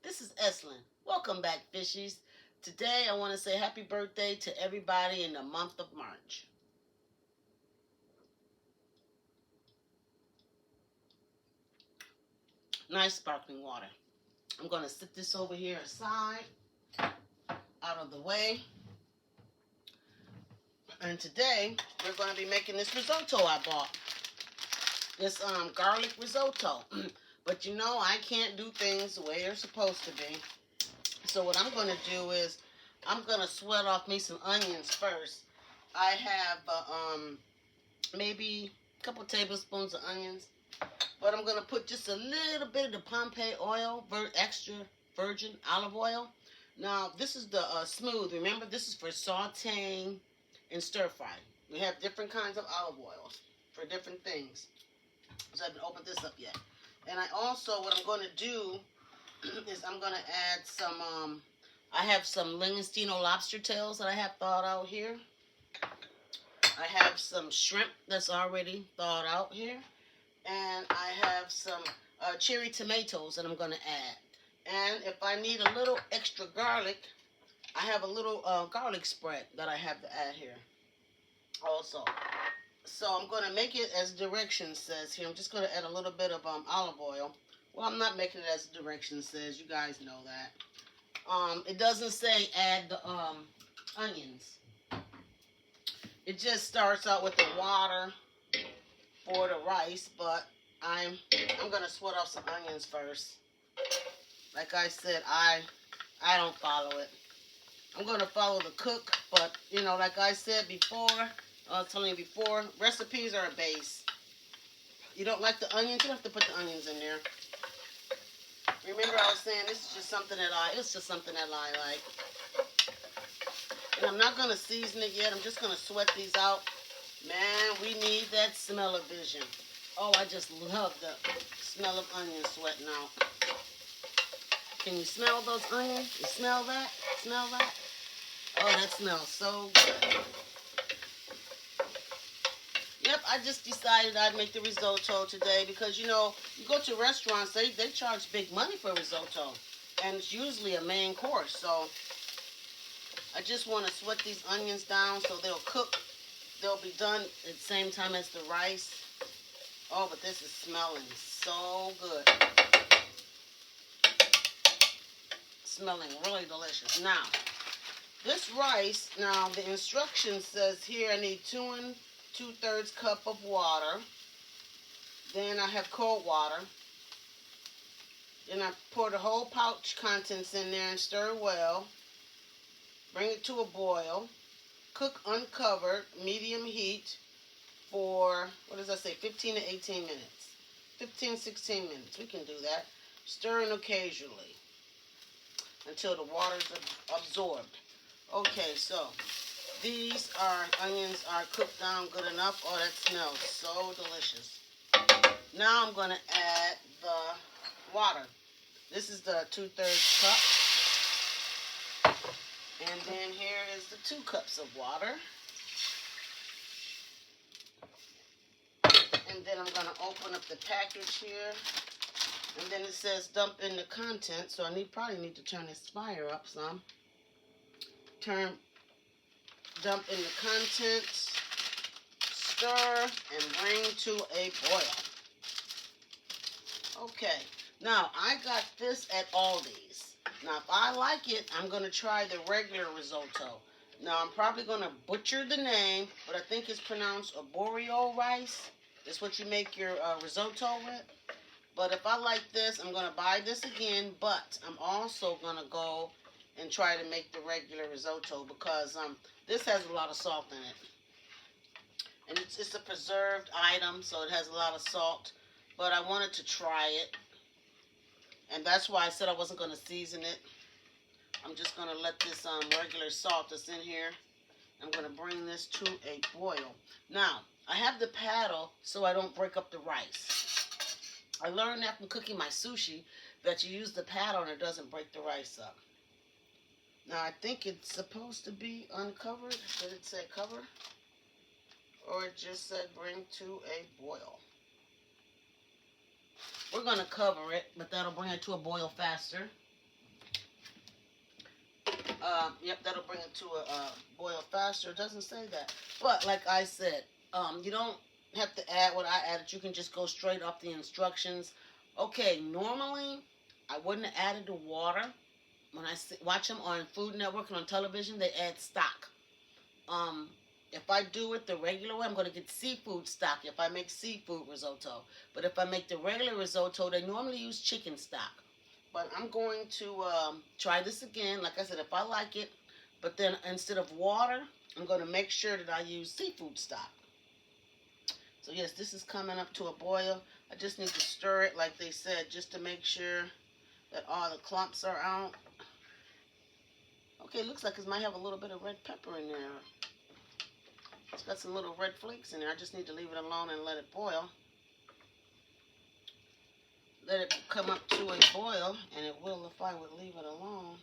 This is Eslin. Welcome back, fishies. Today I want to say happy birthday to everybody in the month of March. Nice sparkling water. I'm going to sit this over here aside, out of the way. And today we're going to be making this risotto I bought. This garlic risotto. But you know, I can't do things the way they're supposed to be. So what I'm going to do is I'm going to sweat off me some onions first. I have maybe a couple tablespoons of onions. But I'm going to put just a little bit of the Pompeii oil, extra virgin olive oil. Now, this is the smooth. Remember, this is for sauteing and stir fry. We have different kinds of olive oils for different things. So I haven't opened this up yet. And I also, what I'm going to do is I'm going to add some, I have some linguistino lobster tails that I have thawed out here. I have some shrimp that's already thawed out here. And I have some cherry tomatoes that I'm going to add. And if I need a little extra garlic, I have a little garlic spread that I have to add here also. So I'm going to make it as directions says here. I'm just going to add a little bit of olive oil. Well, I'm not making it as directions says. You guys know that. It doesn't say add the onions. It just starts out with the water for the rice, but I'm gonna sweat off some onions first. Like I said, I don't follow it. I'm gonna follow the cook, but you know, like I said before, I was telling you before, recipes are a base. You don't like the onions, you don't have to put the onions in there. Remember, I was saying this is just something that I like. And I'm not gonna season it yet. I'm just gonna sweat these out. Man, we need that smell-o-vision. Oh, I just love the smell of onions sweating out. Can you smell those onions? You smell that? Smell that? Oh, that smells so good. Yep, I just decided I'd make the risotto today because, you know, you go to restaurants, they charge big money for risotto. And it's usually a main course. So I just want to sweat these onions down so they'll cook. They'll be done at the same time as the rice. Oh, but this is smelling so good. Smelling really delicious. Now, this rice, now the instruction says here I need 2 2/3 cup of water. Then I have cold water. Then I pour the whole pouch contents in there and stir well. Bring it to a boil. Cook uncovered, medium heat for, 15 to 18 minutes. 15, 16 minutes. We can do that. Stirring occasionally until the water's absorbed. Okay, so these onions are cooked down good enough. Oh, that smells so delicious. Now I'm going to add the water. This is the 2/3 cup. And then here is the 2 cups of water. And then I'm going to open up the package here. And then it says dump in the contents. So I probably need to turn this fire up some. Dump in the contents. Stir and bring to a boil. Okay. Now, I got this at Aldi's. Now, if I like it, I'm going to try the regular risotto. Now, I'm probably going to butcher the name, but I think it's pronounced arborio rice. That's what you make your risotto with. But if I like this, I'm going to buy this again. But I'm also going to go and try to make the regular risotto because this has a lot of salt in it. And it's a preserved item, so it has a lot of salt. But I wanted to try it. And that's why I said I wasn't going to season it. I'm just going to let this regular salt that's in here. I'm going to bring this to a boil. Now, I have the paddle so I don't break up the rice. I learned that from cooking my sushi that you use the paddle and it doesn't break the rice up. Now, I think it's supposed to be uncovered. Did it say cover? Or it just said bring to a boil. We're going to cover it, but that'll bring it to a boil faster. Yep, that'll bring it to a boil faster. It doesn't say that. But like I said, you don't have to add what I added. You can just go straight off the instructions. Okay, normally I wouldn't have added the water. When I watch them on Food Network and on television, they add stock. Um, if I do it the regular way, I'm going to get seafood stock if I make seafood risotto. But if I make the regular risotto, they normally use chicken stock. But I'm going to try this again. Like I said, if I like it, but then instead of water, I'm going to make sure that I use seafood stock. So yes, this is coming up to a boil. I just need to stir it like they said, just to make sure that all the clumps are out. Okay, looks like it might have a little bit of red pepper in there. It's got some little red flakes in there. I just need to leave it alone and let it boil. Let it come up to a boil, and it will if I would leave it alone.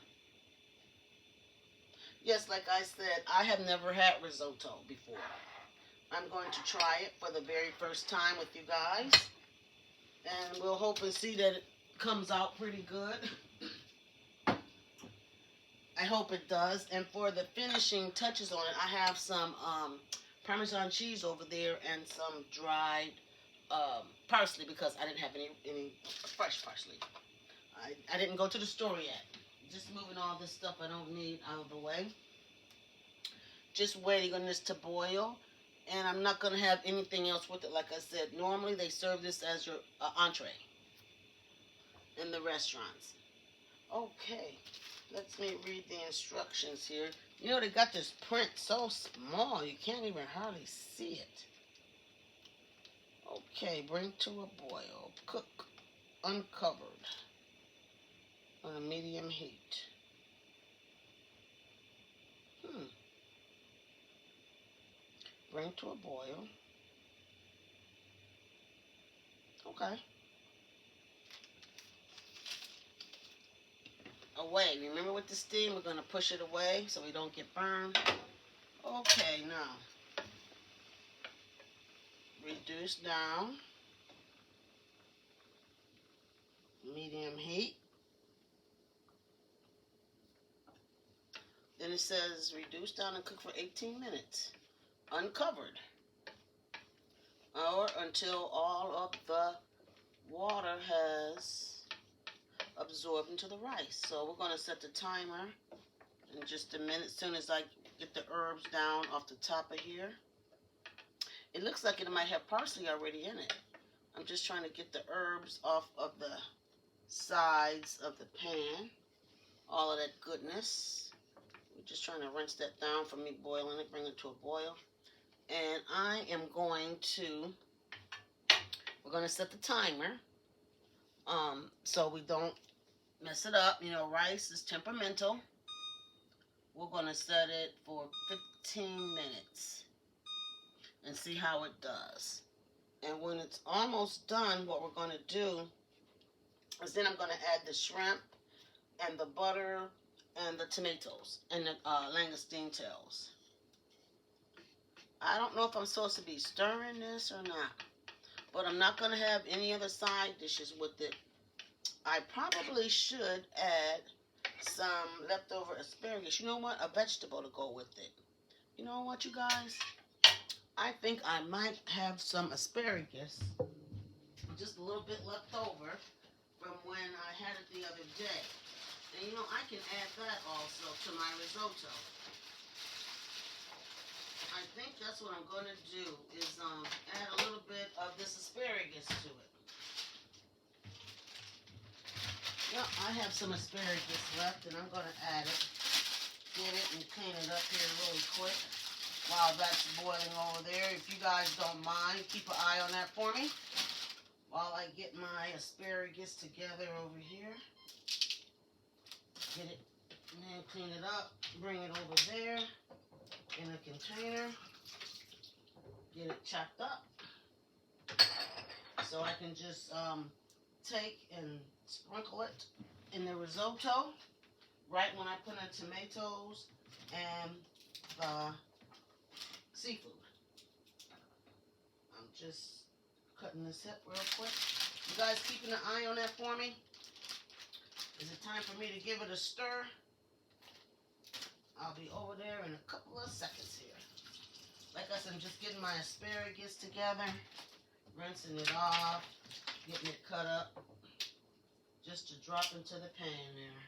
Yes, like I said, I have never had risotto before. I'm going to try it for the very first time with you guys. And we'll hope and see that it comes out pretty good. I hope it does. And for the finishing touches on it, I have some Parmesan cheese over there and some dried parsley, because I didn't have any fresh parsley. I didn't go to the store yet. Just moving all this stuff I don't need out of the way. Just waiting on this to boil. And I'm not going to have anything else with it. Like I said, normally they serve this as your entree in the restaurants. Okay, let me read the instructions here. You know, they got this print so small, you can't even hardly see it. Okay, bring to a boil. Cook uncovered on a medium heat. Bring to a boil. Okay. Away. Remember with the steam, we're going to push it away so we don't get burned. Okay, now. Reduce down. Medium heat. Then it says reduce down and cook for 18 minutes. Uncovered. Or until all of the water has absorbed into the rice. So we're going to set the timer in just a minute. As soon as I get the herbs down off the top of here. It looks like it might have parsley already in it. I'm just trying to get the herbs off of the sides of the pan. All of that goodness. I'm just trying to rinse that down from me boiling it, bring it to a boil. And I am going to, we're going to set the timer so we don't mess it up. You know, rice is temperamental. We're going to set it for 15 minutes and see how it does. And when it's almost done, what we're going to do is then I'm going to add the shrimp and the butter and the tomatoes and the langoustine tails. I don't know if I'm supposed to be stirring this or not, but I'm not going to have any other side dishes with it. I probably should add some leftover asparagus. You know what? A vegetable to go with it. You know what, you guys? I think I might have some asparagus, just a little bit left over from when I had it the other day. And you know, I can add that also to my risotto. I think that's what I'm going to do, is add a little bit of this asparagus to it. Well, I have some asparagus left, and I'm going to add it. Get it and clean it up here really quick while that's boiling over there. If you guys don't mind, keep an eye on that for me while I get my asparagus together over here. Get it, and then clean it up. Bring it over there in a container. Get it chopped up so I can just take and sprinkle it in the risotto right when I put in tomatoes and the seafood. I'm just cutting this up real quick. You guys keeping an eye on that for me? Is it time for me to give it a stir? I'll be over there in a couple of seconds here. Like I said, I'm just getting my asparagus together, rinsing it off, getting it cut up, just to drop into the pan there.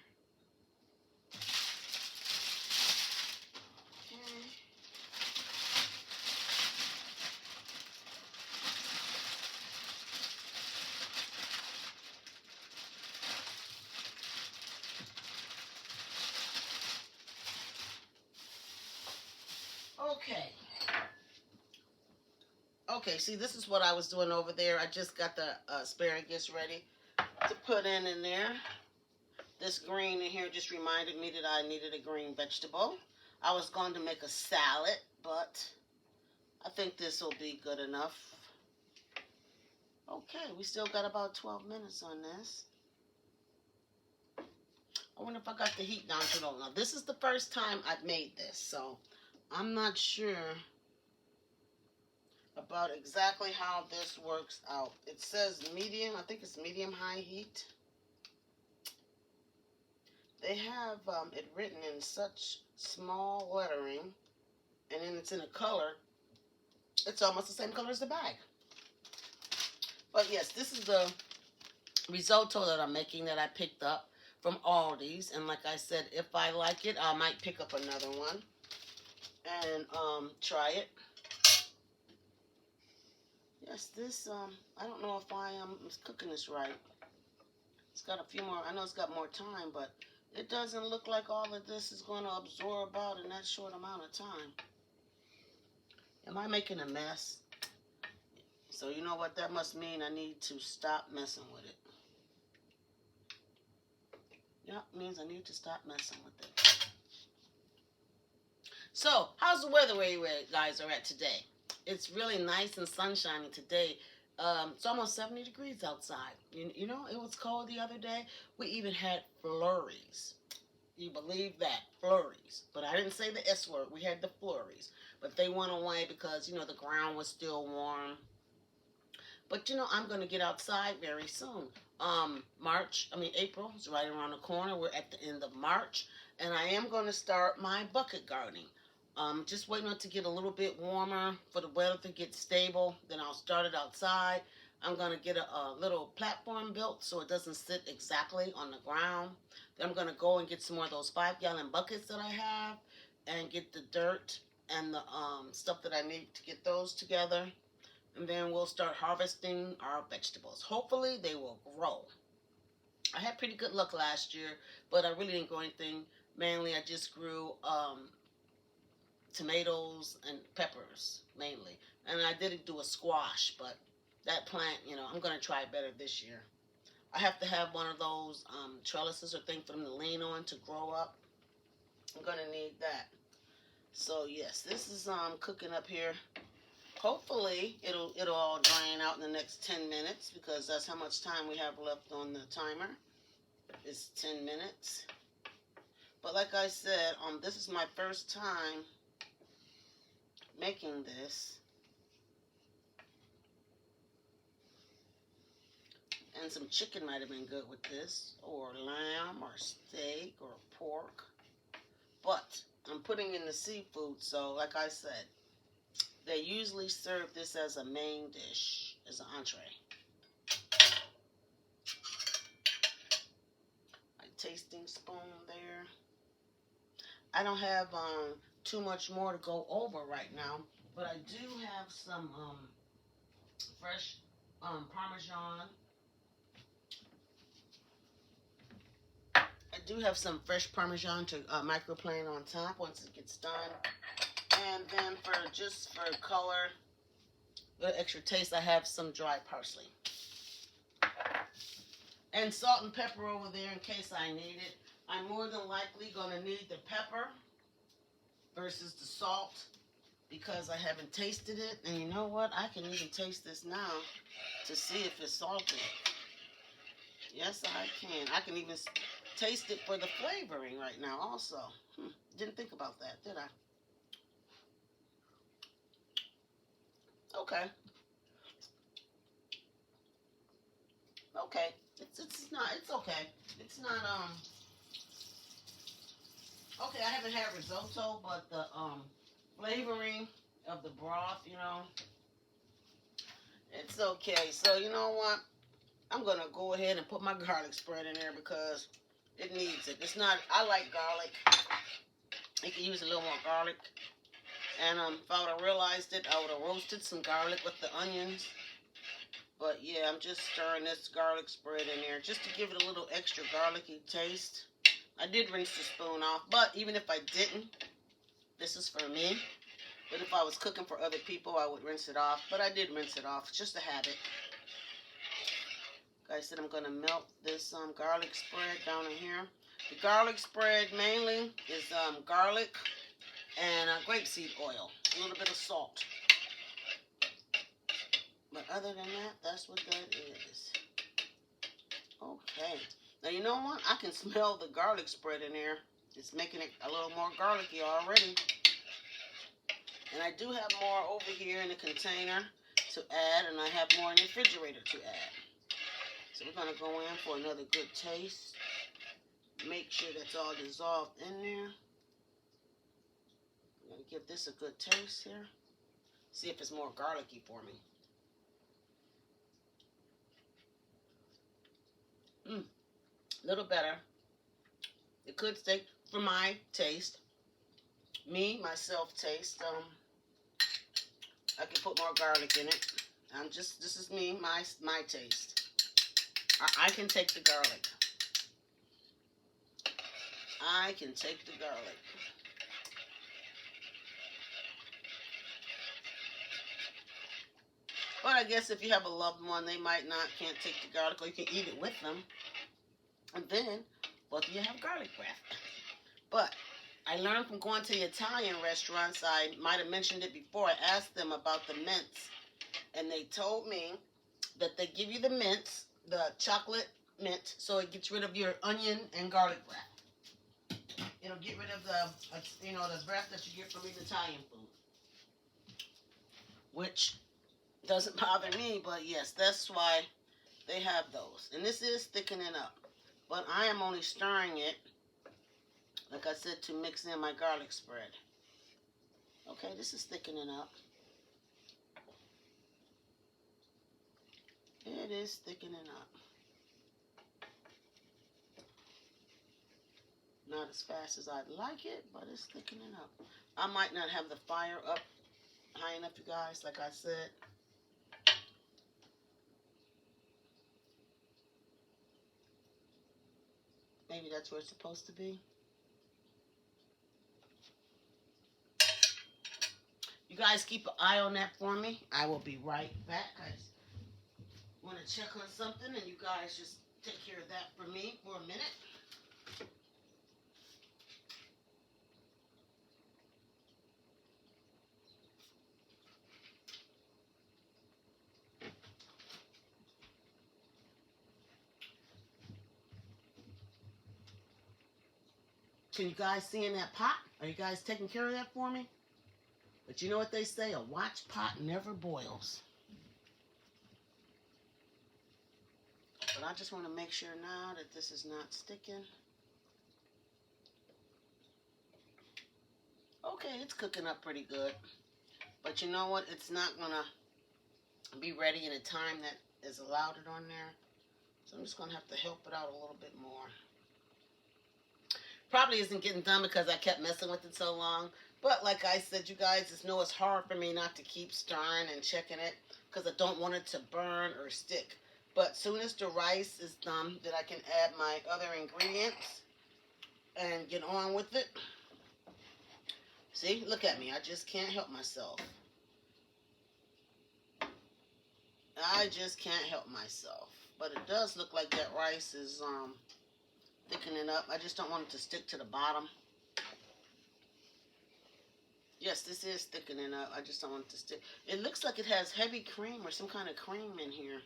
Okay. Okay, see, this is what I was doing over there. I just got the asparagus ready to put in there. This green in here just reminded me that I needed a green vegetable. I was going to make a salad, but I think this will be good enough. Okay, we still got about 12 minutes on this. I wonder if I got the heat down too low. Now, this is the first time I've made this, so I'm not sure about exactly how this works out. It says medium, I think it's medium-high heat. They have it written in such small lettering, and then it's in a color. It's almost the same color as the bag. But yes, this is the risotto that I'm making that I picked up from Aldi's. And like I said, if I like it, I might pick up another one and try it. Yes, this, I don't know if I am cooking this right. It's got a few more, I know it's got more time, but it doesn't look like all of this is going to absorb out in that short amount of time. Am I making a mess? So you know what that must mean? I need to stop messing with it. Yep, means I need to stop messing with it. So, how's the weather where you guys are at today? It's really nice and sunshiny today. It's almost 70 degrees outside. You know, it was cold the other day. We even had flurries. You believe that? Flurries. But I didn't say the S word. We had the flurries. But they went away because, you know, the ground was still warm. But, you know, I'm going to get outside very soon. April is right around the corner. We're at the end of March. And I am going to start my bucket gardening. Just waiting on it to get a little bit warmer for the weather to get stable. Then I'll start it outside. I'm going to get a little platform built so it doesn't sit exactly on the ground. Then I'm going to go and get some more of those 5-gallon buckets that I have and get the dirt and the stuff that I need to get those together. And then we'll start harvesting our vegetables. Hopefully they will grow. I had pretty good luck last year, but I really didn't grow anything. Mainly I just grew tomatoes and peppers, mainly. And I did do a squash, but that plant, you know, I'm going to try it better this year. I have to have one of those trellises or thing for them to lean on to grow up. I'm going to need that. So, yes, this is cooking up here. Hopefully, it'll all drain out in the next 10 minutes because that's how much time we have left on the timer. It's 10 minutes. But like I said, this is my first time making this. And some chicken might have been good with this, or lamb, or steak, or pork. But I'm putting in the seafood, so like I said, they usually serve this as a main dish, as an entree. My tasting spoon there. I don't have too much more to go over right now, but I do have some fresh Parmesan. I do have some fresh Parmesan to microplane on top once it gets done. And then for color, a little extra taste, I have some dried parsley. And salt and pepper over there in case I need it. I'm more than likely going to need the pepper versus the salt because I haven't tasted it. And you know what? I can even taste this now to see if it's salty. Yes, I can. I can even taste it for the flavoring right now also. Didn't think about that, did I? Okay. Okay. It's okay. It's not Okay, I haven't had risotto, but the flavoring of the broth, it's okay. So you know what? I'm gonna go ahead and put my garlic spread in there because it needs it. It's not. I like garlic. You can use a little more garlic. And if I would have realized it, I would have roasted some garlic with the onions. But yeah, I'm just stirring this garlic spread in there just to give it a little extra garlicky taste. I did rinse the spoon off, but even if I didn't, this is for me. But if I was cooking for other people, I would rinse it off. But I did rinse it off. It's just a habit. Like I said, I'm going to melt this garlic spread down in here. The garlic spread mainly is garlic and grapeseed oil, a little bit of salt. But other than that, that's what that is. Okay. Now, you know what? I can smell the garlic spread in there. It's making it a little more garlicky already. And I do have more over here in the container to add, and I have more in the refrigerator to add. So we're going to go in for another good taste. Make sure that's all dissolved in there. I'm going to give this a good taste here. See if it's more garlicky for me. A little better. It could stay for my taste. Myself taste. I can put more garlic in it. This is me, my taste. I can take the garlic. I can take the garlic. But I guess if you have a loved one, they can't take the garlic, or you can eat it with them. And then both of you have garlic breath. But I learned from going to the Italian restaurants, I might have mentioned it before, I asked them about the mints. And they told me that they give you the mints, the chocolate mint, so it gets rid of your onion and garlic breath. It'll get rid of the breath that you get from eating Italian food. Which doesn't bother me, but yes, that's why they have those. And this is thickening up. But I am only stirring it, like I said, to mix in my garlic spread. Okay, this is thickening up. It is thickening up. Not as fast as I'd like it, but it's thickening up. I might not have the fire up high enough, you guys, like I said. Maybe that's where it's supposed to be. You guys keep an eye on that for me. I will be right back. I just want to check on something, and you guys just take care of that for me for a minute. Can you guys see in that pot? Are you guys taking care of that for me? But you know what they say, a watch pot never boils. But I just want to make sure now that this is not sticking. Okay, it's cooking up pretty good. But you know what? It's not going to be ready in a time that is allowed it on there. So I'm just going to have to help it out a little bit more. Probably isn't getting done because I kept messing with it so long. But like I said, you guys just know it's hard for me not to keep stirring and checking it because I don't want it to burn or stick. But soon as the rice is done, then I can add my other ingredients and get on with it. See, look at me. I just can't help myself. I just can't help myself. But it does look like that rice is thickening up. I just don't want it to stick to the bottom. Yes, this is thickening up. I just don't want it to stick. It looks like it has heavy cream or some kind of cream in here.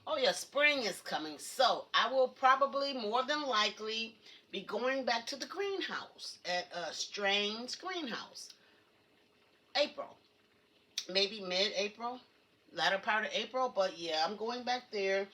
Oh yeah, spring is coming. So I will probably, more than likely, be going back to the greenhouse at Strain's Greenhouse. April, maybe mid-April, latter part of April. But yeah, I'm going back there,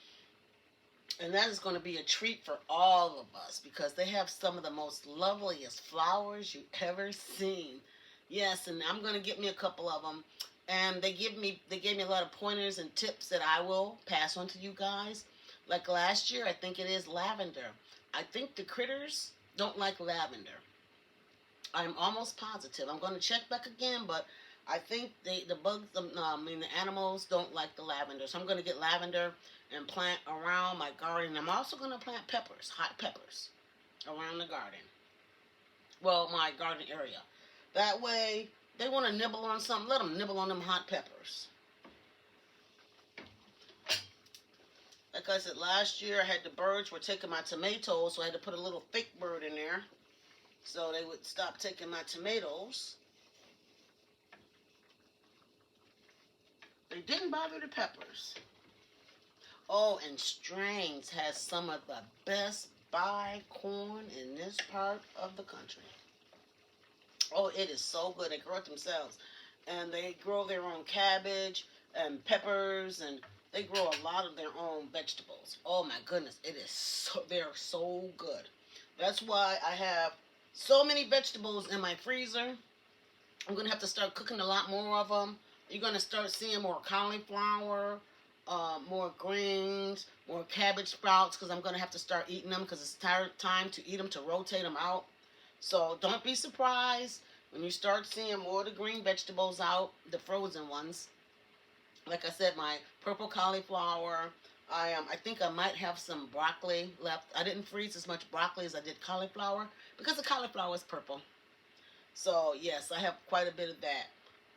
and that is going to be a treat for all of us because they have some of the most loveliest flowers you've ever seen. Yes, and I'm going to get me a couple of them. And they gave me a lot of pointers and tips that I will pass on to you guys. Like last year, I think it is lavender. I think the critters don't like lavender. I'm almost positive. I'm going to check back again, but I think the bugs, the animals don't like the lavender. So I'm going to get lavender and plant around my garden. I'm also going to plant peppers, hot peppers, around the garden. Well, my garden area. That way, they want to nibble on something. Let them nibble on them hot peppers. Like I said, last year I had the birds were taking my tomatoes, so I had to put a little fake bird in there so they would stop taking my tomatoes. They didn't bother the peppers. Oh, and Strangs has some of the best buy corn in this part of the country. Oh, it is so good. They grow it themselves. And they grow their own cabbage and peppers, and they grow a lot of their own vegetables. Oh my goodness, they're so good. That's why I have so many vegetables in my freezer. I'm going to have to start cooking a lot more of them. You're going to start seeing more cauliflower, more greens, more cabbage sprouts, because I'm going to have to start eating them because it's time to eat them, to rotate them out. So don't be surprised when you start seeing more of the green vegetables out, the frozen ones. Like I said, my purple cauliflower. I think I might have some broccoli left. I didn't freeze as much broccoli as I did cauliflower because the cauliflower is purple. So yes, I have quite a bit of that.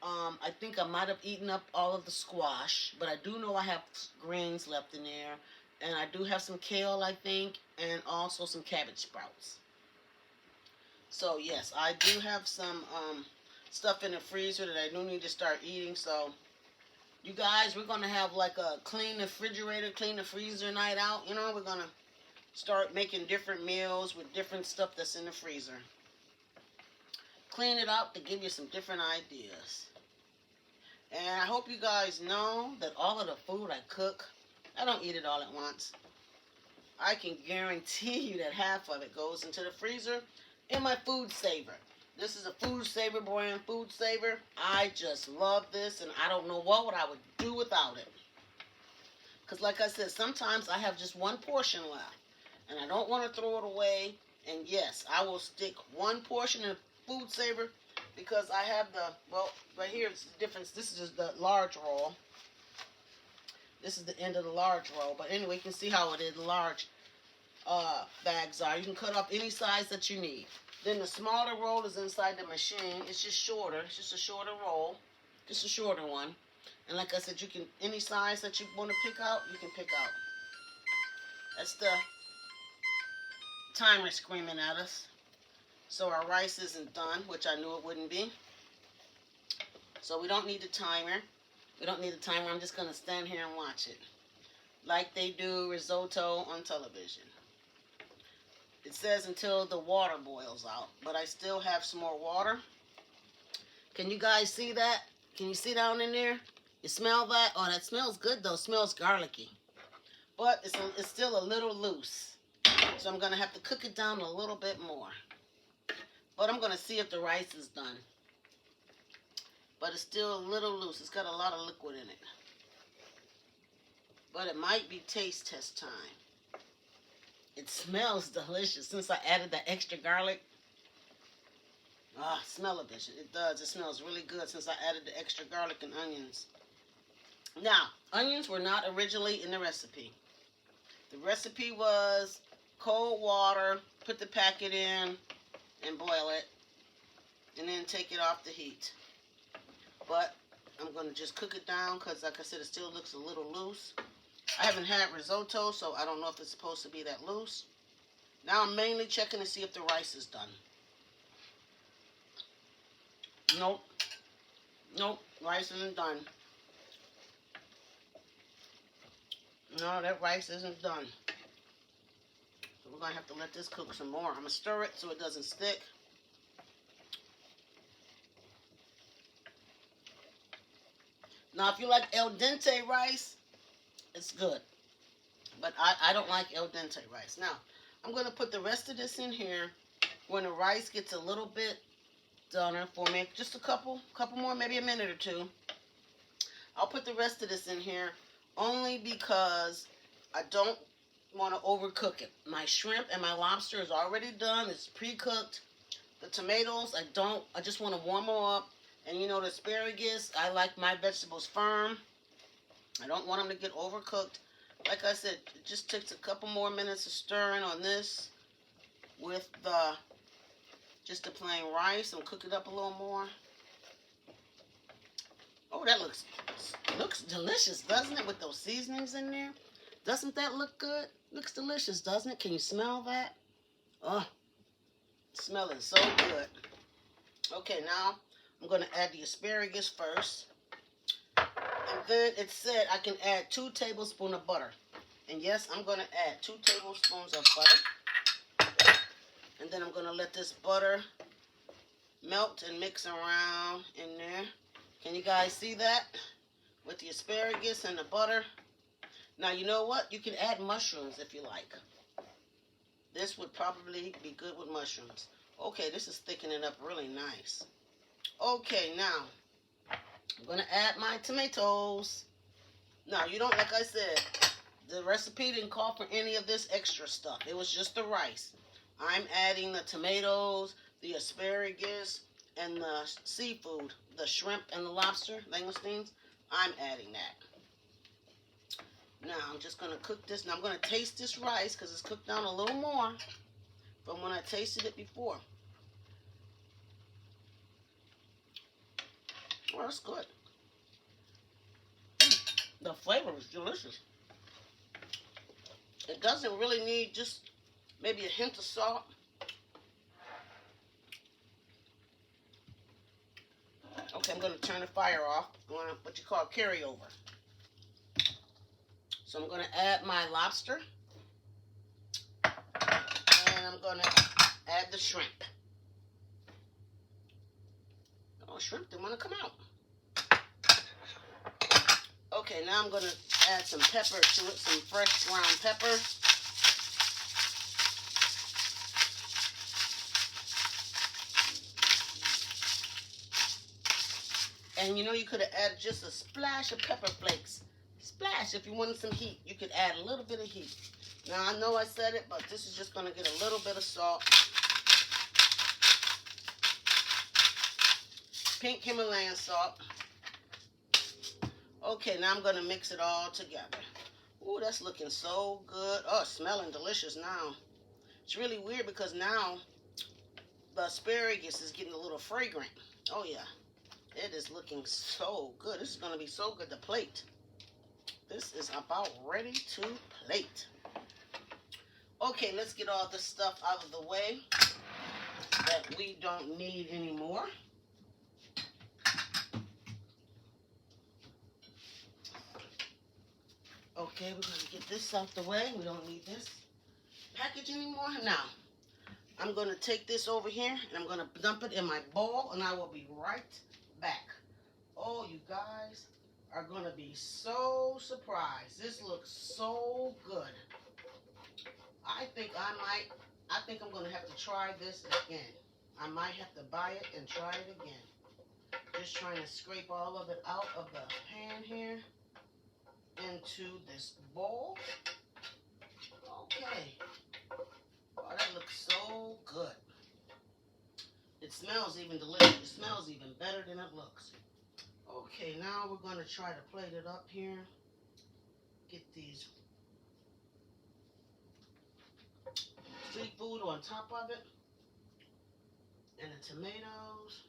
I think I might have eaten up all of the squash, but I do know I have greens left in there, and I do have some kale, I think, and also some cabbage sprouts. So yes, I do have some stuff in the freezer that I do need to start eating. So you guys, we're gonna have like a clean the refrigerator, clean the freezer night out. You know, we're gonna start making different meals with different stuff that's in the freezer. Clean it up to give you some different ideas. And I hope you guys know that all of the food I cook, I don't eat it all at once. I can guarantee you that half of it goes into the freezer in my food saver. This is a food saver brand food saver. I just love this, and I don't know what I would do without it. Because like I said, sometimes I have just one portion left, and I don't want to throw it away. And yes, I will stick one portion in the food saver because I have right here it's the difference. This is just the large roll. This is the end of the large roll. But anyway, you can see how it is large bags are. You can cut off any size that you need. Then the smaller roll is inside the machine. It's just shorter. It's just a shorter roll. Just a shorter one. And like I said, you can, any size that you want to pick out, you can pick out. That's the timer screaming at us. So our rice isn't done, which I knew it wouldn't be. So we don't need the timer. We don't need the timer. I'm just going to stand here and watch it. Like they do risotto on television. It says until the water boils out, but I still have some more water. Can you guys see that? Can you see down in there? You smell that? Oh, that smells good though. It smells garlicky. But it's still a little loose. So I'm going to have to cook it down a little bit more. But I'm going to see if the rice is done. But it's still a little loose. It's got a lot of liquid in it. But it might be taste test time. It smells delicious since I added that extra garlic. Smell-o-vision. It does. It smells really good since I added the extra garlic and onions. Now, onions were not originally in the recipe. The recipe was cold water, put the packet in, and boil it, and then take it off the heat. But I'm going to just cook it down because, like I said, it still looks a little loose. I haven't had risotto, so I don't know if it's supposed to be that loose. Now I'm mainly checking to see if the rice is done. Nope. Nope, rice isn't done. No, that rice isn't done. So we're going to have to let this cook some more. I'm going to stir it so it doesn't stick. Now, if you like al dente rice, it's good. But I don't like al dente rice. Now, I'm going to put the rest of this in here when the rice gets a little bit doner for me. Just a couple more, maybe a minute or two. I'll put the rest of this in here only because I don't want to overcook it. My shrimp and my lobster is already done. It's pre-cooked. The tomatoes, I just want to warm them up. And you know, the asparagus, I like my vegetables firm. I don't want them to get overcooked. Like I said, it just takes a couple more minutes of stirring on this with just the plain rice and cook it up a little more. Oh, that looks delicious, doesn't it, with those seasonings in there? Doesn't that look good? Looks delicious, doesn't it? Can you smell that? Oh, smelling so good. Okay, now I'm going to add the asparagus first. And then it said I can add 2 tablespoons of butter. And yes, I'm going to add 2 tablespoons of butter. And then I'm going to let this butter melt and mix around in there. Can you guys see that? With the asparagus and the butter. Now, you know what? You can add mushrooms if you like. This would probably be good with mushrooms. Okay, this is thickening up really nice. Okay, now, I'm going to add my tomatoes. Now, you don't, like I said, the recipe didn't call for any of this extra stuff. It was just the rice. I'm adding the tomatoes, the asparagus, and the seafood, the shrimp and the lobster, langoustines. I'm adding that. Now, I'm just going to cook this. Now, I'm going to taste this rice because it's cooked down a little more from when I tasted it before. Oh, that's good. The flavor is delicious. It doesn't really need just maybe a hint of salt. Okay, I'm going to turn the fire off. I'm going to what you call carryover. So I'm going to add my lobster. And I'm going to add the shrimp. Oh, shrimp didn't want to come out. Okay, now I'm going to add some pepper to it, some fresh ground pepper. And you know, you could have added just a splash of pepper flakes. Splash, if you wanted some heat. You could add a little bit of heat. Now, I know I said it, but this is just going to get a little bit of salt. Pink Himalayan salt. Okay, now I'm going to mix it all together. Ooh, that's looking so good. Oh, it's smelling delicious now. It's really weird because now the asparagus is getting a little fragrant. Oh, yeah. It is looking so good. This is going to be so good to plate. This is about ready to plate. Okay, let's get all this stuff out of the way that we don't need anymore. Okay, we're going to get this out the way. We don't need this package anymore. Now, I'm going to take this over here and I'm going to dump it in my bowl and I will be right back. Oh, you guys are going to be so surprised. This looks so good. I think I'm going to have to try this again. I might have to buy it and try it again. Just trying to scrape all of it out of the pan here into this bowl. Okay. Oh, that looks so good. It smells even delicious. It smells even better than it looks. Okay, now we're going to try to plate it up here. Get these seafood on top of it. And the tomatoes.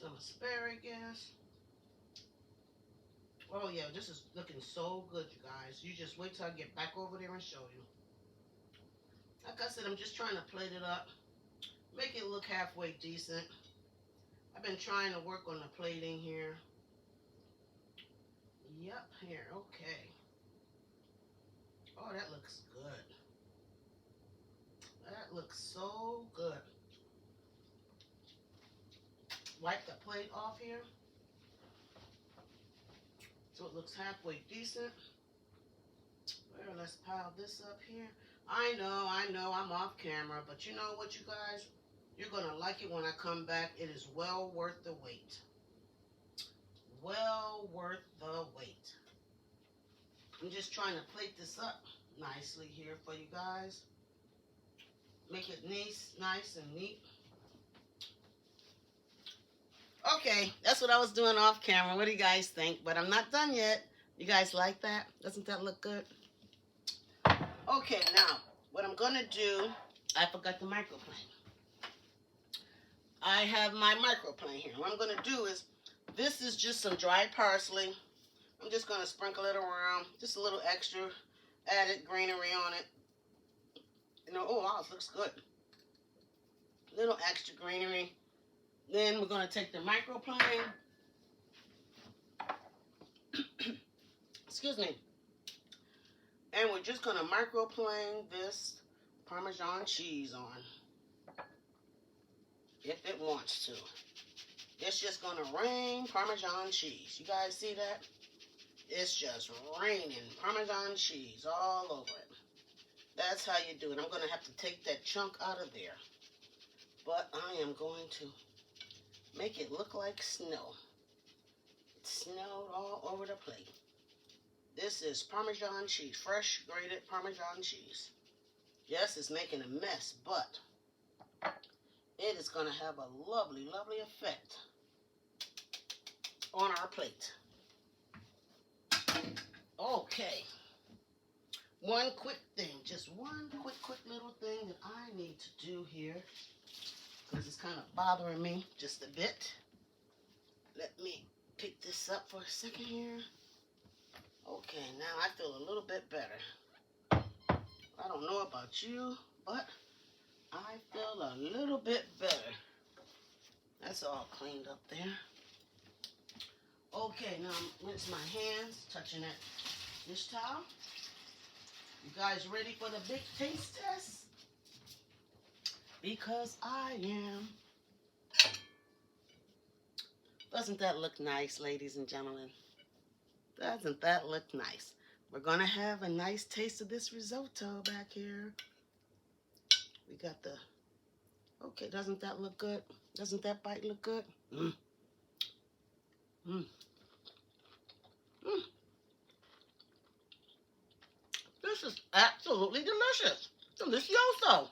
Some asparagus. Oh yeah, this is looking so good, you guys. You just wait till I get back over there and show you. Like I said, I'm just trying to plate it up. Make it look halfway decent. I've been trying to work on the plating here. Yep, here, okay. Oh, that looks good. That looks so good. Wipe the plate off here. So it looks halfway decent. Well, let's pile this up here. I know, I'm off camera, but you know what, you guys? You're going to like it when I come back. It is well worth the wait. Well worth the wait. I'm just trying to plate this up nicely here for you guys. Make it nice and neat. Okay, that's what I was doing off camera. What do you guys think? But I'm not done yet. You guys like that? Doesn't that look good? Okay, now, what I'm going to do, I forgot the microplane. I have my microplane here. What I'm going to do is, this is just some dried parsley. I'm just going to sprinkle it around, just a little extra added greenery on it. You know, oh, wow, it looks good. Little extra greenery. Then we're going to take the microplane. Excuse me. And we're just going to microplane this Parmesan cheese on. If it wants to. It's just going to rain Parmesan cheese. You guys see that? It's just raining Parmesan cheese all over it. That's how you do it. I'm going to have to take that chunk out of there. But I am going to make it look like snow. It snowed all over the plate. This is Parmesan cheese, fresh grated Parmesan cheese. Yes, it's making a mess, but it is going to have a lovely, lovely effect on our plate. Okay. One quick thing, just one quick little thing that I need to do here, because it's kind of bothering me just a bit. Let me pick this up for a second here. Okay, now I feel a little bit better. I don't know about you, but I feel a little bit better. That's all cleaned up there. Okay, now I'm rinse my hands, touching that dish towel. You guys ready for the big taste test? Because I am. Doesn't that look nice, ladies and gentlemen? Doesn't that look nice? We're going to have a nice taste of this risotto back here. We got the... Okay, doesn't that look good? Doesn't that bite look good? Mmm. Mmm. Mmm. This is absolutely delicious. Delicioso.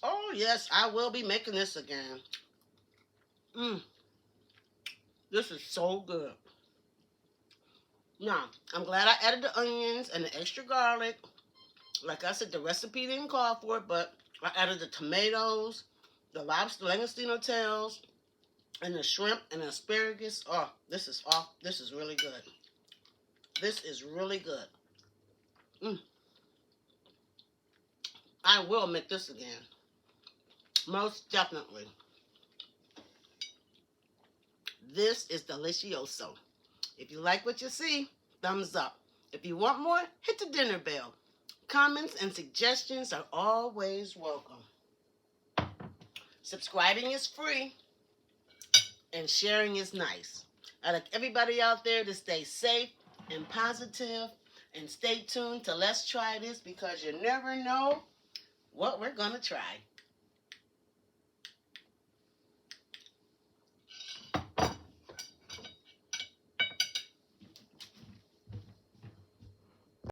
Oh, yes, I will be making this again. Mmm. This is so good. Now, I'm glad I added the onions and the extra garlic. Like I said, the recipe didn't call for it, but I added the tomatoes, the lobster, langostino tails, and the shrimp and the asparagus. Oh, this is really good. This is really good. Mmm. I will make this again. Most definitely. This is delicioso. If you like what you see, thumbs up. If you want more, hit the dinner bell. Comments and suggestions are always welcome. Subscribing is free and sharing is nice. I'd like everybody out there to stay safe and positive and stay tuned to Let's Try This, because you never know what we're going to try.